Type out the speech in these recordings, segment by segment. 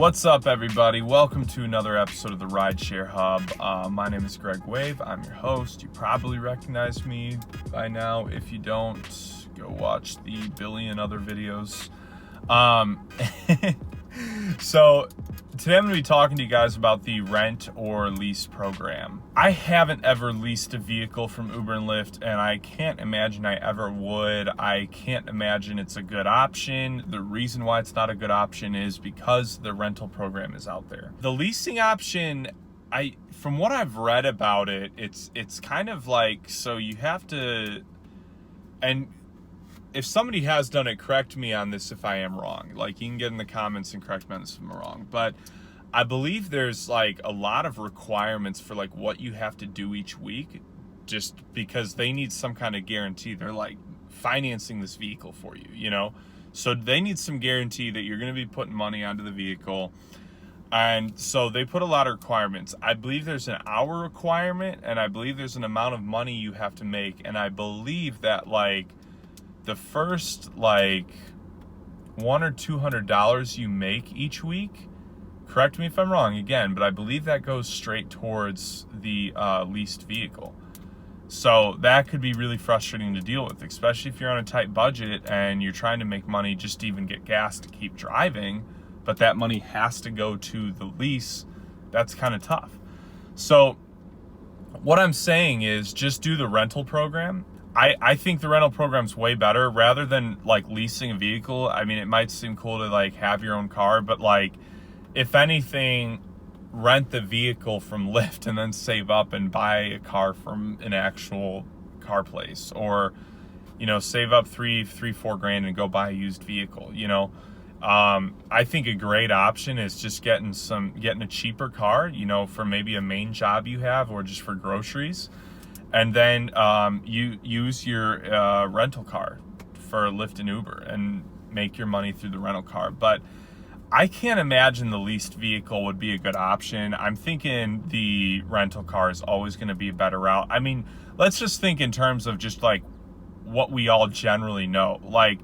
What's up, everybody? Welcome to another episode of the Rideshare Hub. My name is Greg Wave. I'm your host. You probably recognize me by now. If you don't, go watch the billion other videos. So today I'm going to be talking to you guys about the rent or lease program. I haven't ever leased a vehicle from Uber and Lyft, and I can't imagine I ever would. I can't imagine it's a good option. The reason why it's not a good option is because the rental program is out there. The leasing option, from what I've read about it, it's kind of like, so you have to, and if somebody has done it, correct me on this if I am wrong. Like, you can get in the comments and correct me on this if I'm wrong. But I believe there's like a lot of requirements for like what you have to do each week, just because they need some kind of guarantee. They're like financing this vehicle for you, you know? So they need some guarantee that you're going to be putting money onto the vehicle. And so they put a lot of requirements. I believe there's an hour requirement, and I believe there's an amount of money you have to make. And I believe that like the first like $100 or $200 you make each week, correct me if I'm wrong again, but I believe that goes straight towards the leased vehicle. So that could be really frustrating to deal with, especially if you're on a tight budget and you're trying to make money just to even get gas to keep driving, but that money has to go to the lease. That's kind of tough. So what I'm saying is just do the rental program. I think the rental program's way better rather than like leasing a vehicle. I mean, it might seem cool to like have your own car, but like, if anything, rent the vehicle from Lyft and then save up and buy a car from an actual car place, or, you know, save up $4 grand and go buy a used vehicle, you know. I think a great option is just getting a cheaper car, you know, for maybe a main job you have or just for groceries. And then you use your rental car for Lyft and Uber and make your money through the rental car. But I can't imagine the leased vehicle would be a good option. I'm thinking the rental car is always going to be a better route. I mean, let's just think in terms of just like what we all generally know. Like,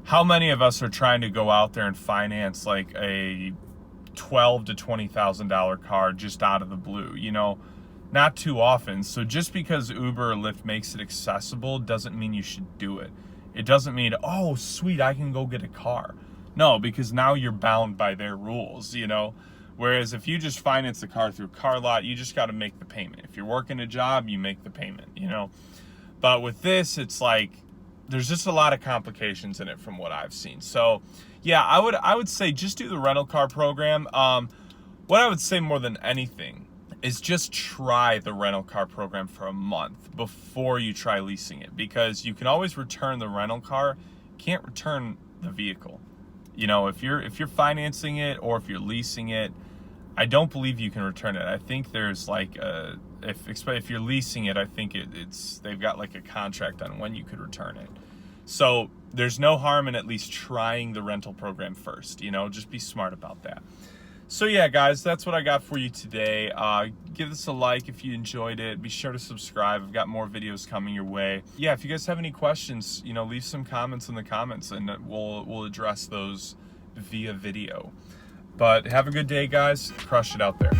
how many of us are trying to go out there and finance like a $12,000 to $20,000 car just out of the blue, you know? Not too often. So just because Uber or Lyft makes it accessible doesn't mean you should do it. It doesn't mean, oh, sweet, I can go get a car. No, because now you're bound by their rules, you know? Whereas if you just finance the car through Car Lot, you just got to make the payment. If you're working a job, you make the payment, you know? But with this, it's like, there's just a lot of complications in it from what I've seen. So yeah, I would say just do the rental car program. What I would say more than anything is just try the rental car program for a month before you try leasing it, because you can always return the rental car, can't return the vehicle. You know, if you're financing it or if you're leasing it, I don't believe you can return it. I think there's like if you're leasing it, I think they've got like a contract on when you could return it. So there's no harm in at least trying the rental program first, you know, just be smart about that. So yeah, guys, that's what I got for you today. Give this a like if you enjoyed it. Be sure to subscribe. I've got more videos coming your way. Yeah, if you guys have any questions, you know, leave some comments in the comments and we'll address those via video. But have a good day, guys. Crush it out there.